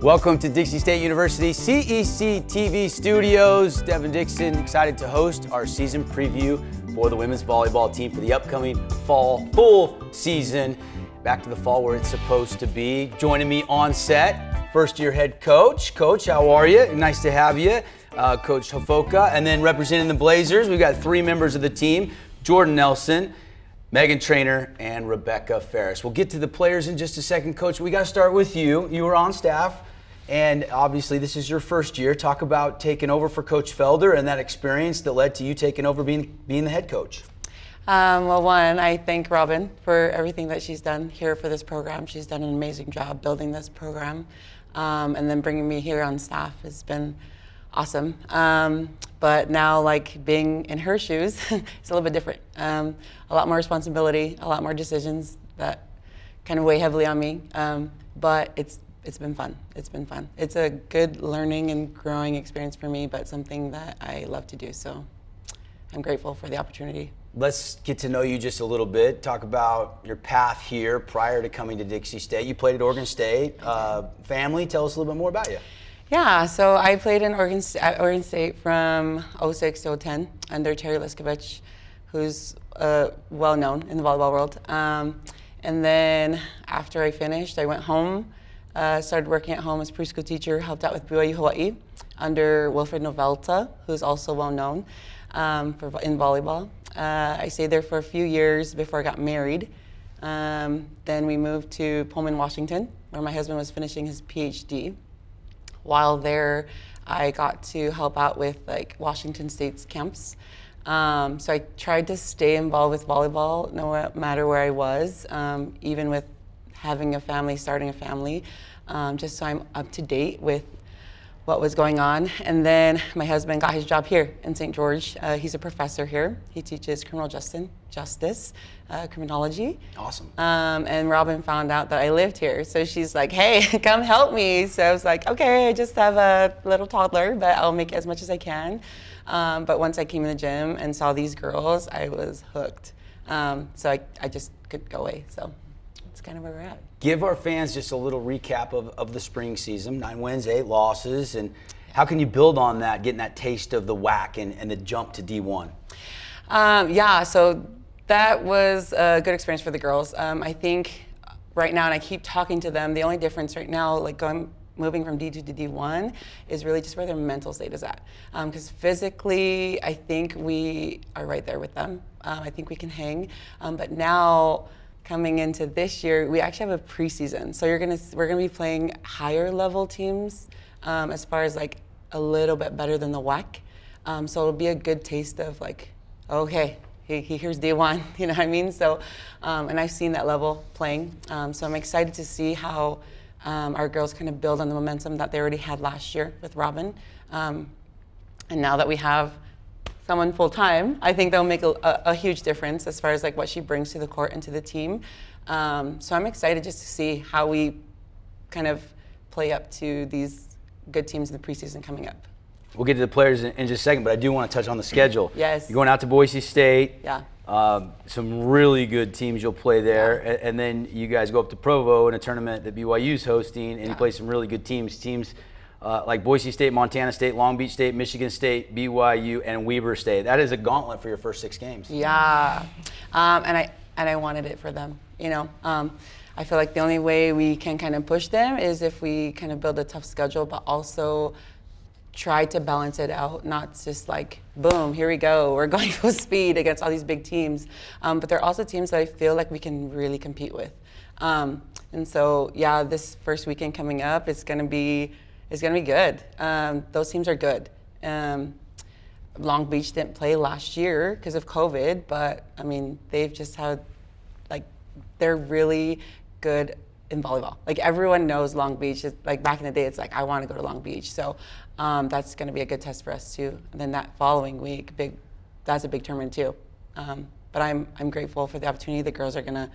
Welcome to Dixie State University CEC TV studios. Devin, Dixon, excited to host our season preview for the women's volleyball team for the upcoming fall full season. Back to the fall where it's supposed to be. Joining me on set, first-year head coach. Coach, how are you? Nice to have you. Coach Hafoka. And then representing the Blazers, we've got three members of the team, Jordyn Nelson, Megan Treanor, and Bekah Farris. We'll get to the players in just a second. Coach, we got to start with you. You were on staff. And obviously, this is your first year. Talk about taking over for Coach Felder and that experience that led to you taking over being the head coach. Well, one, I thank Robin for everything that she's done here for this program. She's done an amazing job building this program. And then bringing me here on staff has been awesome. But now, like, being in her shoes, it's a little bit different. A lot more responsibility, a lot more decisions that kind of weigh heavily on me. But it's been fun. It's been fun. It's a good learning and growing experience for me, but something that I love to do. So I'm grateful for the opportunity. Let's get to know you just a little bit. Talk about your path here prior to coming to Dixie State. You played at Oregon State. Family, tell us a little bit more about you. Yeah, so I played in Oregon State from 06 to 010 under Terry Liskovich, who's well known in the volleyball world. And then after I finished, I went home. Started working at home as a preschool teacher, helped out with BYU Hawaii under Wilfred Novelta, who's also well known in volleyball. I stayed there for a few years before I got married. Then we moved to Pullman, Washington, where my husband was finishing his PhD. While there, I got to help out with like Washington State's camps. So I tried to stay involved with volleyball no matter where I was, even with having a family, starting a family, just so I'm up to date with what was going on. And then my husband got his job here in St. George. He's a professor here. He teaches criminal justice, criminology. Awesome. And Robin found out that I lived here. So she's like, hey, come help me. So I was like, okay, I just have a little toddler, but I'll make as much as I can. But once I came in the gym and saw these girls, I was hooked. So I just couldn't go away. So kind of where we're at. Give our fans just a little recap of the spring season. 9 wins, 8 losses, and how can you build on that, getting that taste of the WAC and the jump to D1? Yeah, so that was a good experience for the girls. I think right now, and I keep talking to them, the only difference right now, like moving from D2 to D1 is really just where their mental state is at. Because physically, I think we are right there with them. I think we can hang, but now, coming into this year, we actually have a preseason. So we're gonna be playing higher level teams as far as like a little bit better than the WAC. So it'll be a good taste of like, okay, here's D1, you know what I mean? So, and I've seen that level playing. So I'm excited to see how our girls kind of build on the momentum that they already had last year with Robin. And now that we have someone full-time, I think that'll make a huge difference as far as like what she brings to the court and to the team. So I'm excited just to see how we kind of play up to these good teams in the preseason coming up. We'll get to the players in just a second, but I do want to touch on the schedule. Yes. You're going out to Boise State. Yeah. Some really good teams you'll play there. Yeah. And then you guys go up to Provo in a tournament that BYU's hosting, and you play some really good teams. Like Boise State, Montana State, Long Beach State, Michigan State, BYU, and Weber State. That is a gauntlet for your first 6 games. Yeah, and I wanted it for them. You know, I feel like the only way we can kind of push them is if we kind of build a tough schedule, but also try to balance it out, not just like, boom, here we go, we're going full speed against all these big teams. But there are also teams that I feel like we can really compete with. And so, yeah, this first weekend coming up, it's gonna be good. Those teams are good. Long Beach didn't play last year because of COVID, but I mean, they've just had, like, they're really good in volleyball. Like, everyone knows Long Beach. It's, like, back in the day, it's like, I want to go to Long Beach. So that's going to be a good test for us too. And then that following week, that's a big tournament too. But I'm grateful for the opportunity. The girls are going to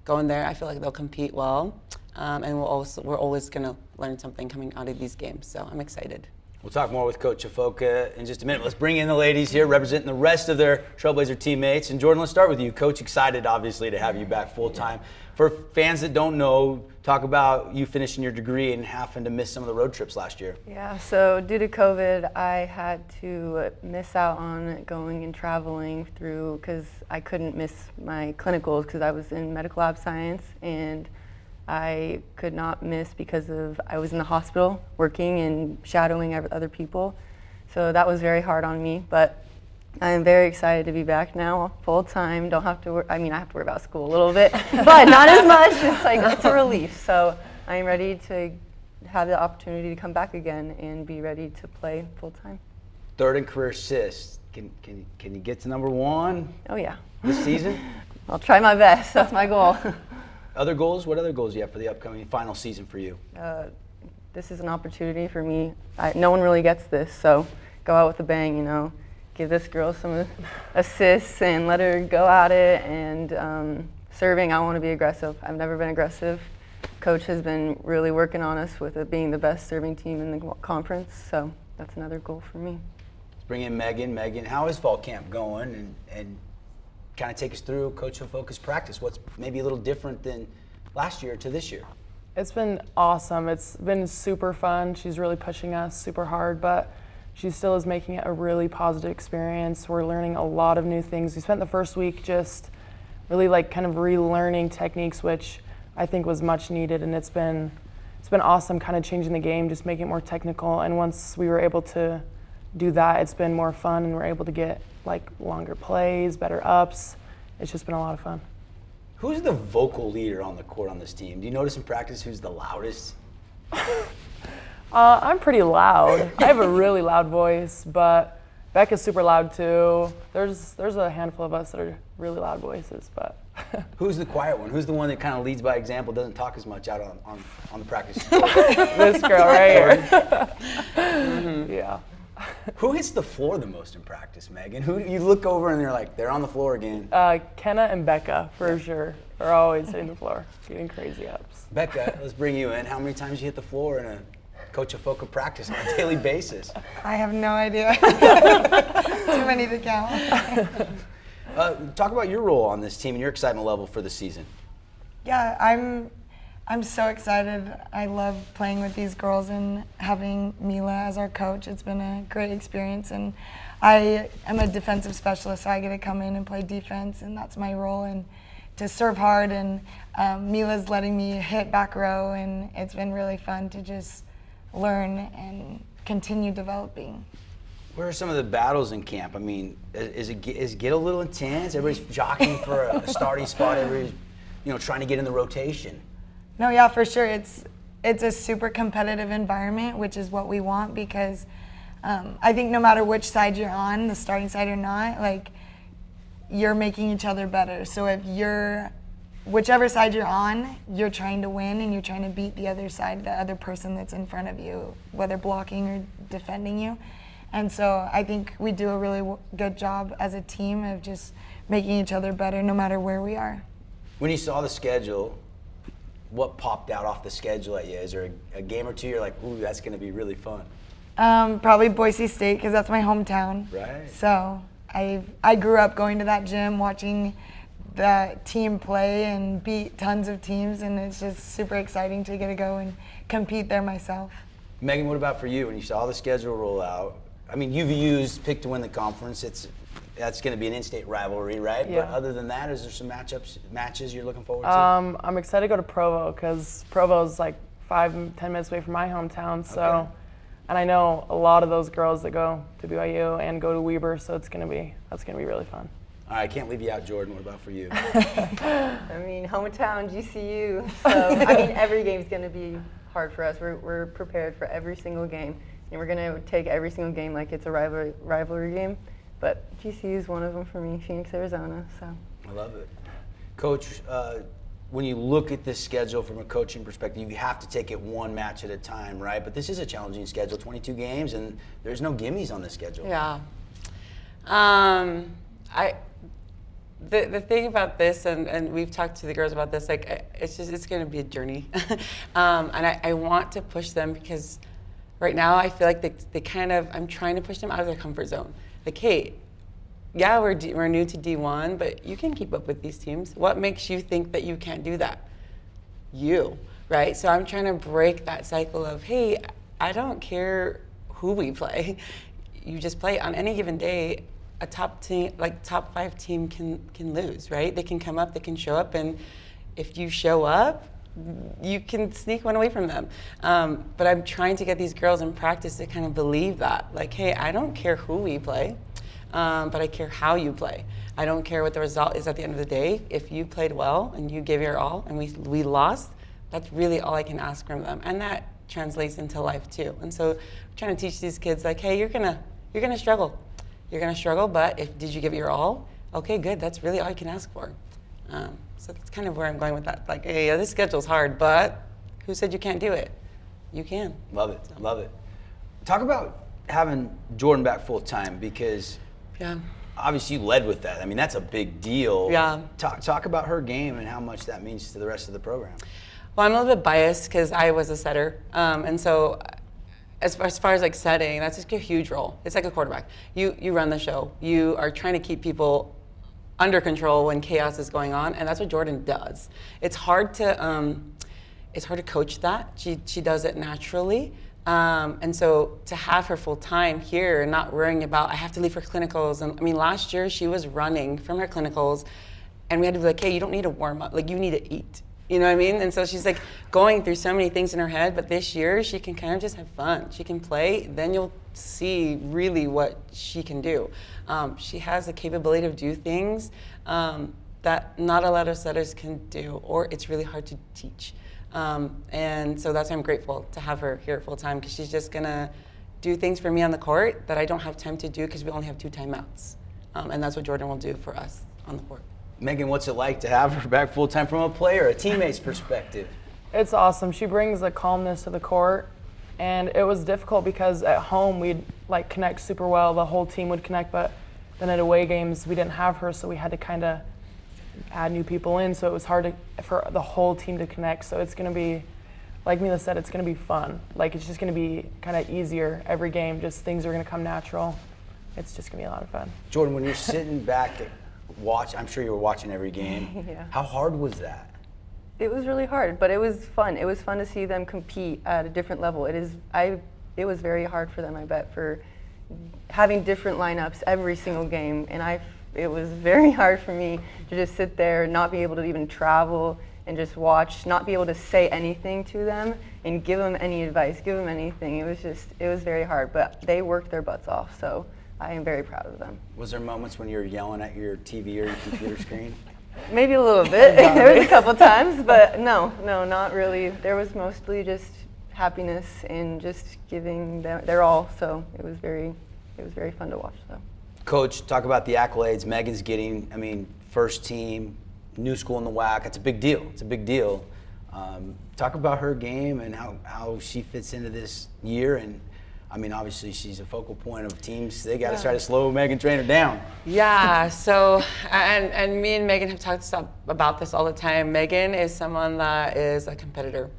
go in there. I feel like they'll compete well. And we're always going to learn something coming out of these games. So I'm excited. We'll talk more with Coach Hafoka in just a minute. Let's bring in the ladies here representing the rest of their Trailblazer teammates. And Jordyn, let's start with you. Coach, excited obviously to have you back full time. For fans that don't know, talk about you finishing your degree and having to miss some of the road trips last year. Yeah, so due to COVID, I had to miss out on going and traveling through because I couldn't miss my clinicals because I was in medical lab science, and I could not miss because I was in the hospital working and shadowing other people. So that was very hard on me, but I'm very excited to be back now full time. Don't have to worry, I have to worry about school a little bit, but not as much. It's a relief. So I'm ready to have the opportunity to come back again and be ready to play full time. Third in career assists. Can you get to number 1? Oh yeah. This season? I'll try my best. That's my goal. Other goals? What other goals do you have for the upcoming final season for you? This is an opportunity for me. No one really gets this, so go out with a bang, Give this girl some assists and let her go at it. And serving, I want to be aggressive. I've never been aggressive. Coach has been really working on us with it being the best serving team in the conference, so that's another goal for me. Let's bring in Megan. Megan, how is fall camp going? And kind of take us through Coach Hafoka's practice. What's maybe a little different than last year to this year? It's been awesome. It's been super fun. She's really pushing us super hard, but she still is making it a really positive experience. We're learning a lot of new things. We spent the first week just really kind of relearning techniques, which I think was much needed, and it's been awesome kind of changing the game, just making it more technical. And once we were able to do that, it's been more fun, and we're able to get longer plays, better ups. It's just been a lot of fun. Who's the vocal leader on the court on this team? Do you notice in practice who's the loudest? I'm pretty loud. I have a really loud voice, but Bekah's super loud too. There's a handful of us that are really loud voices, but. Who's the quiet one? Who's the one that kind of leads by example, doesn't talk as much out on the practice court? This girl right here. Mm-hmm. Yeah. Who hits the floor the most in practice, Megan? Who you look over and they're on the floor again? Kenna and Bekah, for sure, are always hitting the floor, getting crazy ups. Bekah, let's bring you in. How many times you hit the floor in a Coach Hafoka practice on a daily basis? I have no idea. Too many to count. Talk about your role on this team and your excitement level for the season. Yeah, I'm so excited. I love playing with these girls and having Camilla as our coach. It's been a great experience, and I am a defensive specialist, so I get to come in and play defense, and that's my role, and to serve hard. And Mila's letting me hit back row, and it's been really fun to just learn and continue developing. Where are some of the battles in camp? Is it get a little intense? Everybody's jockeying for a starting spot. Everybody's trying to get in the rotation. No, yeah, for sure. It's a super competitive environment, which is what we want, because I think no matter which side you're on, the starting side or not, you're making each other better. So if whichever side you're on, you're trying to win and you're trying to beat the other side, the other person that's in front of you, whether blocking or defending you. And so I think we do a really good job as a team of just making each other better no matter where we are. When you saw the schedule, what popped out off the schedule at you? Is there a game or two you're like, ooh, that's going to be really fun? Probably Boise State, because that's my hometown. Right. So I grew up going to that gym, watching the team play and beat tons of teams, and it's just super exciting to get to go and compete there myself. Megan, what about for you? When you saw the schedule roll out, UVU's picked to win the conference. That's going to be an in-state rivalry, right? Yeah. But other than that, is there some matches you're looking forward to? I'm excited to go to Provo, because Provo's 5-10 minutes away from my hometown. So, okay. And I know a lot of those girls that go to BYU and go to Weber, so that's gonna be really fun. All right, I can't leave you out, Jordyn. What about for you? Hometown GCU. So every game's going to be hard for us. We're prepared for every single game, and we're going to take every single game like it's a rivalry game. But GCU is one of them for me, Phoenix, Arizona. So I love it. Coach, when you look at this schedule from a coaching perspective, you have to take it one match at a time, right? But this is a challenging schedule, 22 games, and there's no gimmies on this schedule. Yeah. The thing about this, and we've talked to the girls about this, it's going to be a journey. And I want to push them, because right now I feel like they kind of, I'm trying to push them out of their comfort zone. Like, hey, yeah, we're new to D1, but you can keep up with these teams. What makes you think that you can't do that? You, right? So I'm trying to break that cycle of, hey, I don't care who we play. You just play. On any given day, a top 5 team can lose, right? They can come up, they can show up, and if you show up, you can sneak one away from them. But I'm trying to get these girls in practice to kind of believe that. Like, hey, I don't care who we play, but I care how you play. I don't care what the result is at the end of the day. If you played well and you gave your all and we lost, that's really all I can ask from them. And that translates into life too. And so I'm trying to teach these kids, like, hey, you're gonna struggle. You're gonna struggle, but did you give it your all? Okay, good, that's really all I can ask for. So that's kind of where I'm going with that. Like, hey, this schedule's hard, but who said you can't do it? You can. Love it, love it. Talk about having Jordyn back full time, because obviously you led with that. I mean, that's a big deal. Yeah. Talk about her game and how much that means to the rest of the program. Well, I'm a little bit biased because I was a setter, and so as far as like setting, that's just a huge role. It's like a quarterback. You run the show. You are trying to keep people under control when chaos is going on, and that's what Jordyn does. It's hard to coach that. She does it naturally, and so to have her full time here and not worrying about I have to leave for clinicals. And I mean, last year she was running from her clinicals, and we had to be like, hey, you don't need to warm up. Like, you need to eat. You know what I mean? And so she's like going through so many things in her head, but this year she can kind of just have fun. She can play, then you'll see really what she can do. She has the capability to do things that not a lot of setters can do, or it's really hard to teach. And so that's why I'm grateful to have her here full time, because she's just gonna do things for me on the court that I don't have time to do because we only have 2 timeouts. And that's what Jordyn will do for us on the court. Megan, what's it like to have her back full time from a player, a teammate's perspective? It's awesome. She brings a calmness to the court, and it was difficult because at home we'd like connect super well. The whole team would connect, but then at away games we didn't have her, so we had to kind of add new people in. So it was hard for the whole team to connect. So it's going to be, like Mila said, it's going to be fun. Like, it's just going to be kind of easier every game. Just things are going to come natural. It's just going to be a lot of fun. Jordyn, when you're sitting back I'm sure you were watching every game. Yeah. How hard was that? It was really hard, but it was fun. It was fun to see them compete at a different level. It was very hard for them, I bet, for having different lineups every single game. And it was very hard for me to just sit there, not be able to even travel and just watch, not be able to say anything to them and give them any advice, give them anything. It was very hard, but they worked their butts off, so I am very proud of them. Was there moments when you were yelling at your TV or your computer screen? Maybe a little bit. There was a couple times, but no, not really. There was mostly just happiness and just giving their all. So it was very fun to watch. So. Coach, talk about the accolades Megan's getting. I mean, first team, new school in the WAC. It's a big deal. It's a big deal. Talk about her game and how she fits into this year. And I mean, obviously, she's a focal point of teams. They got to try to slow Megan Treanor down. Yeah, so, and me and Megan have talked about this all the time. Megan is someone that is a competitor.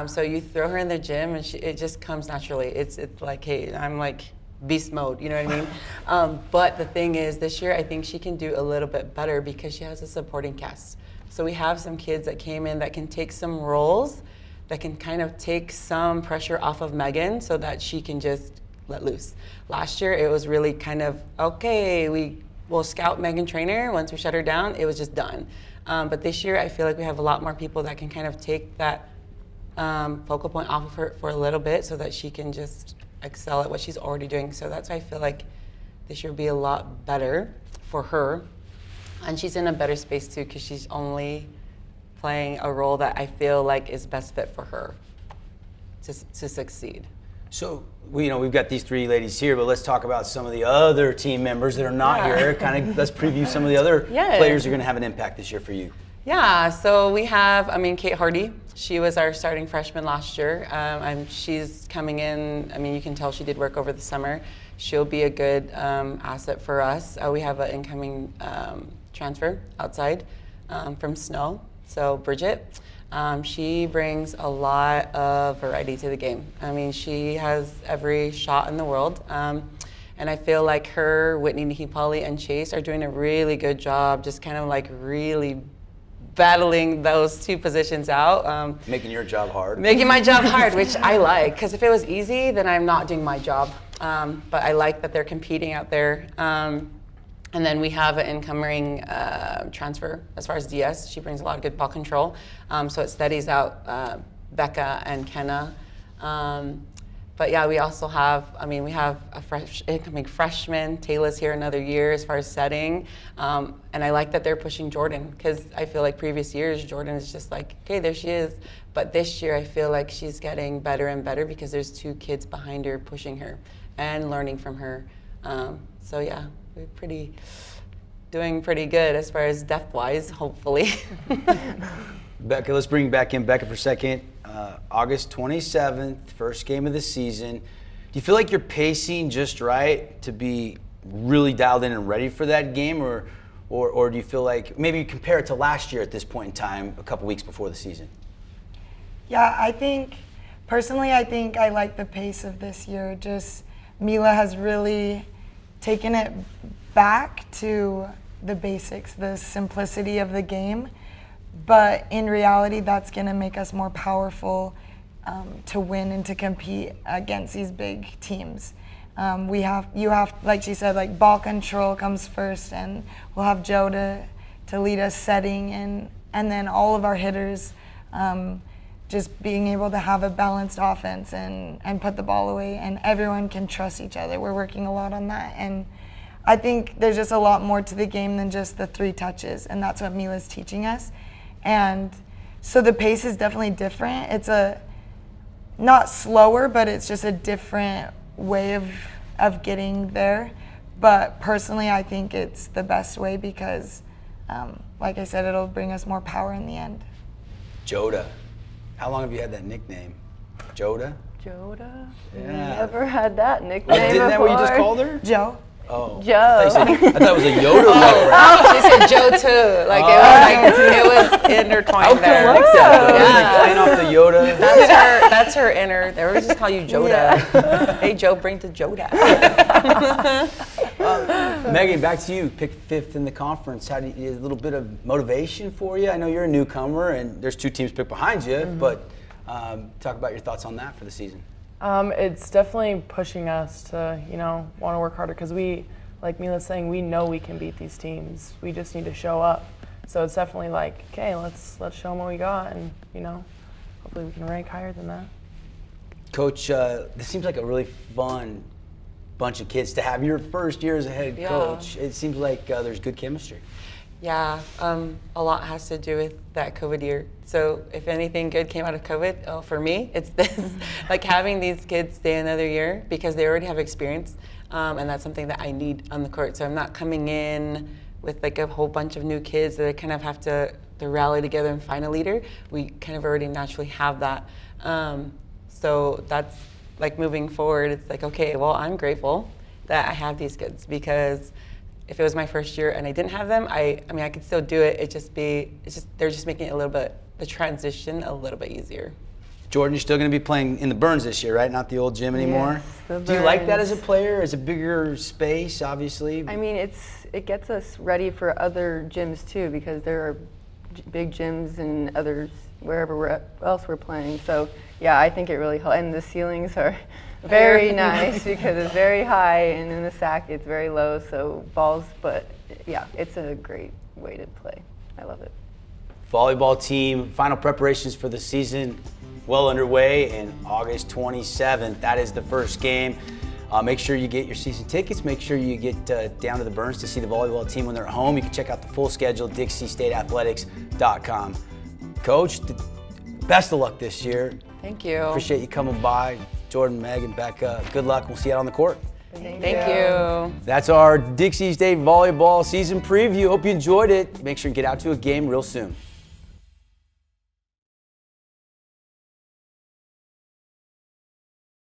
So you throw her in the gym and it just comes naturally. It's like, hey, I'm like beast mode, you know what I mean? But the thing is, this year, I think she can do a little bit better because she has a supporting cast. So we have some kids that came in that can take some roles, that can kind of take some pressure off of Megan so that she can just let loose. Last year, it was really kind of, okay, we will scout Megan Treanor. Once we shut her down, it was just done. But this year, I feel like we have a lot more people that can kind of take that focal point off of her for a little bit so that she can just excel at what she's already doing. So that's why I feel like this year will be a lot better for her. And she's in a better space too, because she's only playing a role that I feel like is best fit for her to succeed. So, we've got these 3 ladies here, but let's talk about some of the other team members that are not here. Let's preview some of the other players who are going to have an impact this year for you. Yeah, so we have, Kate Hardy. She was our starting freshman last year. She's coming in, you can tell she did work over the summer. She'll be a good asset for us. We have an incoming transfer outside from Snow. So Bridget, she brings a lot of variety to the game. I mean, she has every shot in the world. And I feel like her, Whitney, Nikki Polly, and Chase are doing a really good job just kind of like really battling those two positions out. Making your job hard. Making my job hard, which I like, because if it was easy, then I'm not doing my job. But I like that they're competing out there. And then we have an incoming transfer as far as DS. She brings a lot of good ball control. So it steadies out Bekah and Kenna. But yeah, we also have, we have a fresh incoming freshman. Taylor's here another year as far as setting. And I like that they're pushing Jordyn, because I feel like previous years, Jordyn is just like, okay, there she is. But this year, I feel like she's getting better and better because there's two kids behind her pushing her and learning from her. So yeah, we're doing pretty good as far as depth-wise, hopefully. Bekah, let's bring back in Bekah for a second. August 27th, first game of the season. Do you feel like you're pacing just right to be really dialed in and ready for that game, or do you feel like maybe you compare it to last year at this point in time, a couple weeks before the season? Yeah, I think I like the pace of this year. Just Mila has really taken it back to the basics, the simplicity of the game. But in reality, that's going to make us more powerful to win and to compete against these big teams. You have, like she said, like ball control comes first, and we'll have Joe to lead us setting, and then all of our hitters just being able to have a balanced offense and put the ball away, and everyone can trust each other. We're working a lot on that, and I think there's just a lot more to the game than just the 3 touches, and that's what Mila's teaching us. And so the pace is definitely different. It's not slower, but it's just a different way of getting there. But personally, I think it's the best way because, like I said, it'll bring us more power in the end. Joda. How long have you had that nickname? Joda? Joda? Yeah. Never had that nickname Isn't that what you just before. called her? Joe. Oh. Joe. I thought it was a Yoda reference. She said Joe too. Like it was intertwined there. I like that though. Yeah. Playing off the Yoda. That's her inner. They always just call you Joda. Yeah. Hey Joe, bring to Joda. Megan, back to you. Picked 5th in the conference. How do you, a little bit of motivation for you? I know you're a newcomer, and there's 2 teams picked behind you. Mm-hmm. But talk about your thoughts on that for the season. It's definitely pushing us to, want to work harder because we, like Mila's saying, we know we can beat these teams. We just need to show up. So it's definitely like, okay, let's show them what we got, and hopefully we can rank higher than that. Coach, this seems like a really fun bunch of kids to have your first year as a head coach. It seems like there's good chemistry. Yeah, a lot has to do with that COVID year. So if anything good came out of COVID, for me, it's this. Like having these kids stay another year because they already have experience, and that's something that I need on the court. So I'm not coming in with like a whole bunch of new kids that I kind of have to rally together and find a leader. We kind of already naturally have that. So that's like moving forward, it's like, okay, well, I'm grateful that I have these kids because if it was my first year and I didn't have them, I could still do it. They're just making it the transition a little bit easier. Jordyn, you're still going to be playing in the Burns this year, right? Not the old gym anymore. Yes, do you like that as a player? It's a bigger space, obviously. I mean, it gets us ready for other gyms too because there are big gyms and others wherever else we're playing. So yeah, I think it really helps. And the ceilings are very nice because it's very high, and in the sack it's very low. So balls, but yeah, it's a great way to play. I love it. Volleyball team, final preparations for the season well underway, and August 27th, that is the first game. Make sure you get your season tickets. Make sure you get down to the Burns to see the volleyball team when they're at home. You can check out the full schedule, DixieStateAthletics.com. Coach, best of luck this year. Thank you. Appreciate you coming by. Jordyn, Meg, and Bekah, good luck. We'll see you out on the court. Thank you. That's our Dixie State Volleyball season preview. Hope you enjoyed it. Make sure you get out to a game real soon.